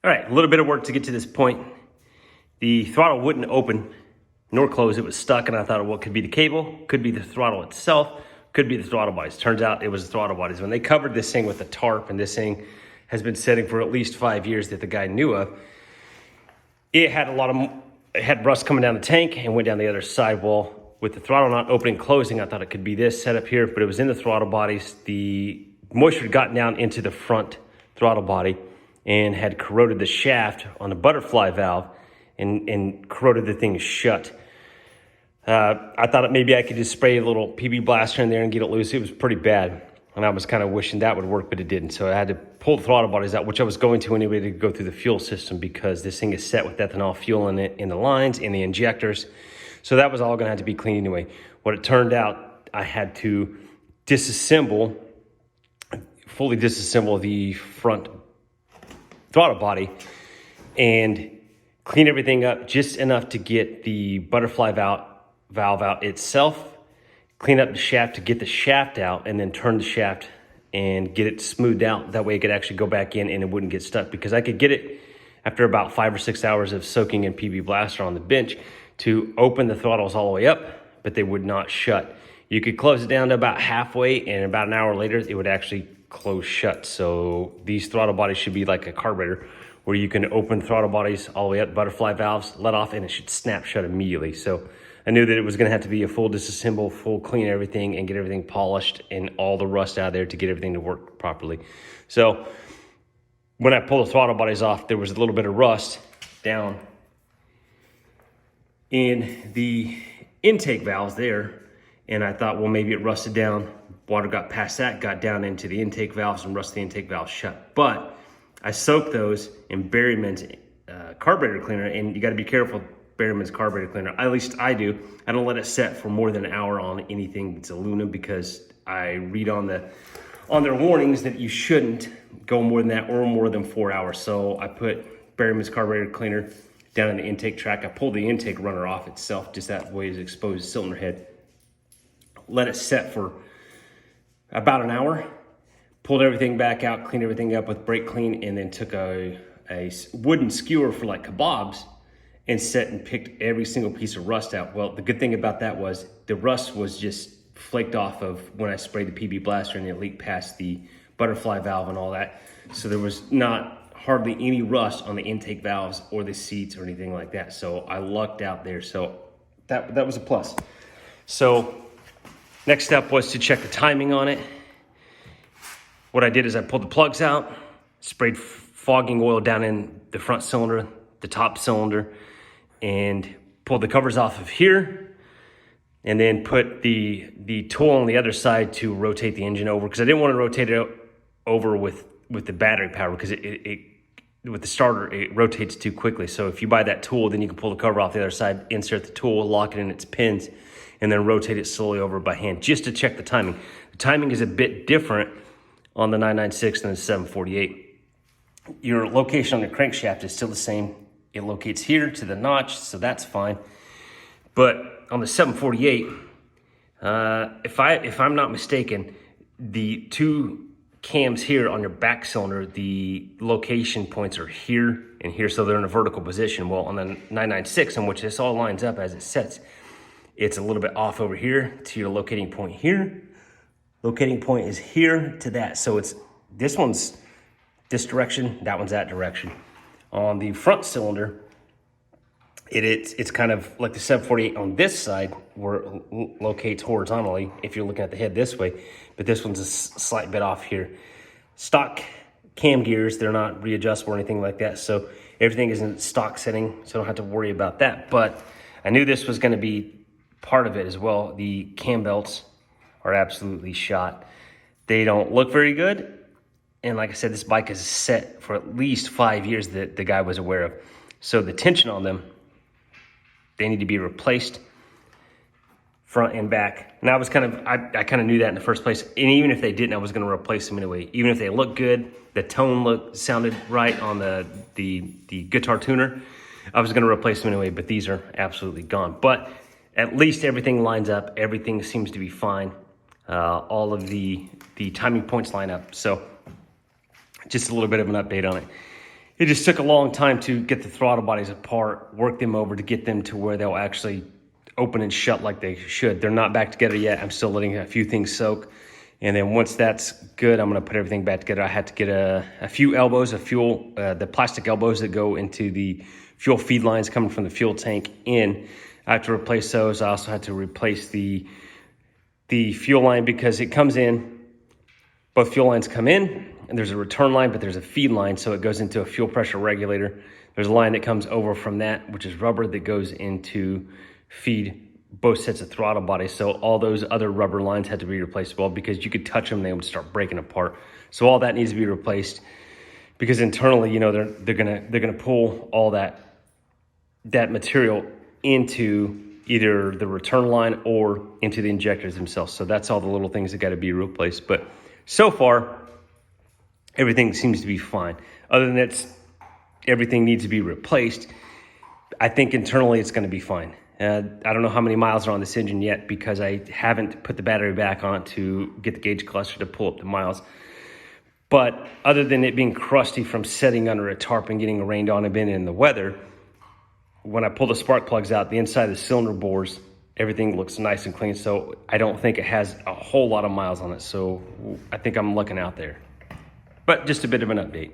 All right, a little bit of work to get to this point. The throttle wouldn't open nor close. It was stuck, and I thought, well, it could be the cable, could be the throttle itself, could be the throttle bodies. Turns out it was the throttle bodies. When they covered this thing with a tarp, and this thing has been setting for at least 5 years that the guy knew of, it had it had rust coming down the tank and went down the other side. Well, with the throttle not opening and closing, I thought it could be this setup here, but it was in the throttle bodies. The moisture had gotten down into the front throttle body and had corroded the shaft on the butterfly valve and corroded the thing shut. I thought maybe I could just spray a little PB blaster in there and get it loose. It was pretty bad, and I was kind of wishing that would work, but it didn't. So I had to pull the throttle bodies out, which I was going to anyway to go through the fuel system, because this thing is set with ethanol fuel in it, in the lines, in the injectors. So that was all going to have to be cleaned anyway. What it turned out, I had to fully disassemble the front throttle body and clean everything up just enough to get the butterfly valve out itself, clean up the shaft to get the shaft out, and then turn the shaft and get it smoothed out. That way it could actually go back in and it wouldn't get stuck, because I could get it after about 5 or 6 hours of soaking in PB Blaster on the bench to open the throttles all the way up, but they would not shut. You could close it down to about halfway, and about an hour later it would actually close shut. So these throttle bodies should be like a carburetor, where you can open throttle bodies all the way up, butterfly valves, let off, and it should snap shut immediately. So I knew that it was going to have to be a full disassemble, full clean everything, and get everything polished and all the rust out of there to get everything to work properly. So when I pulled the throttle bodies off, there was a little bit of rust down in the intake valves there, and I thought, well, maybe it rusted down. Water got past that, got down into the intake valves, and rusted the intake valves shut. But I soaked those in Berryman's carburetor cleaner, and you got to be careful with Berryman's carburetor cleaner. At least I do. I don't let it set for more than an hour on anything that's aluminum, because I read on their warnings that you shouldn't go more than that or more than 4 hours. So I put Berryman's carburetor cleaner down in the intake track. I pulled the intake runner off itself, just that way it's exposed cylinder head. Let it set for about an hour. Pulled everything back out, cleaned everything up with brake clean, and then took a wooden skewer for like kebabs and set and picked every single piece of rust out. Well, the good thing about that was the rust was just flaked off of when I sprayed the PB Blaster, and it leaked past the butterfly valve and all that. So there was hardly any rust on the intake valves or the seats or anything like that. So I lucked out there. So that was a plus. So next step was to check the timing on it. What I did is I pulled the plugs out, sprayed fogging oil down in the front cylinder, the top cylinder, and pulled the covers off of here, and then put the tool on the other side to rotate the engine over, because I didn't want to rotate it over with the battery power, because with the starter, it rotates too quickly. So if you buy that tool, then you can pull the cover off the other side, insert the tool, lock it in its pins, and then rotate it slowly over by hand, just to check the timing. The timing is a bit different on the 996 than the 748. Your location on the crankshaft is still the same. It locates here to the notch, so that's fine. But on the 748, if I'm not mistaken, the two cams here on your back cylinder, the location points are here and here, so they're in a vertical position. Well, on the 996, in which this all lines up as it sets, it's a little bit off over here to your locating point here. Locating point is here to that. So this one's this direction, that one's that direction. On the front cylinder, it's kind of like the 748 on this side, where it locates horizontally if you're looking at the head this way, but this one's a slight bit off here. Stock cam gears, they're not readjustable or anything like that, so everything is in stock setting, so I don't have to worry about that. But I knew this was going to be part of it as well. The cam belts are absolutely shot. They don't look very good. And like I said, this bike is set for at least 5 years that the guy was aware of. So the tension on them, they need to be replaced front and back. And I kind of knew that in the first place. And even if they didn't, I was going to replace them anyway. Even if they look good, the tone sounded right on the guitar tuner, I was going to replace them anyway, but these are absolutely gone. But at least everything lines up. Everything seems to be fine. All of the timing points line up. So just a little bit of an update on it. It just took a long time to get the throttle bodies apart, work them over to get them to where they'll actually open and shut like they should. They're not back together yet. I'm still letting a few things soak. And then once that's good, I'm gonna put everything back together. I had to get a few elbows of fuel, the plastic elbows that go into the fuel feed lines coming from the fuel tank in. I have to replace those. I also had to replace the fuel line because it comes in, both fuel lines come in, and there's a return line, but there's a feed line, so it goes into a fuel pressure regulator. There's a line that comes over from that, which is rubber, that goes into feed both sets of throttle bodies. So all those other rubber lines had to be replaced as well, because you could touch them, they would start breaking apart. So all that needs to be replaced, because internally, you know, they're gonna pull all that material into either the return line or into the injectors themselves. So that's all the little things that got to be replaced. But so far, everything seems to be fine. Other than that, everything needs to be replaced. I think internally it's going to be fine. I don't know how many miles are on this engine yet, because I haven't put the battery back on it to get the gauge cluster to pull up the miles. But other than it being crusty from sitting under a tarp and getting rained on and being in the weather, when I pull the spark plugs out, the inside of the cylinder bores, everything looks nice and clean. So I don't think it has a whole lot of miles on it. So I think I'm looking out there. But just a bit of an update.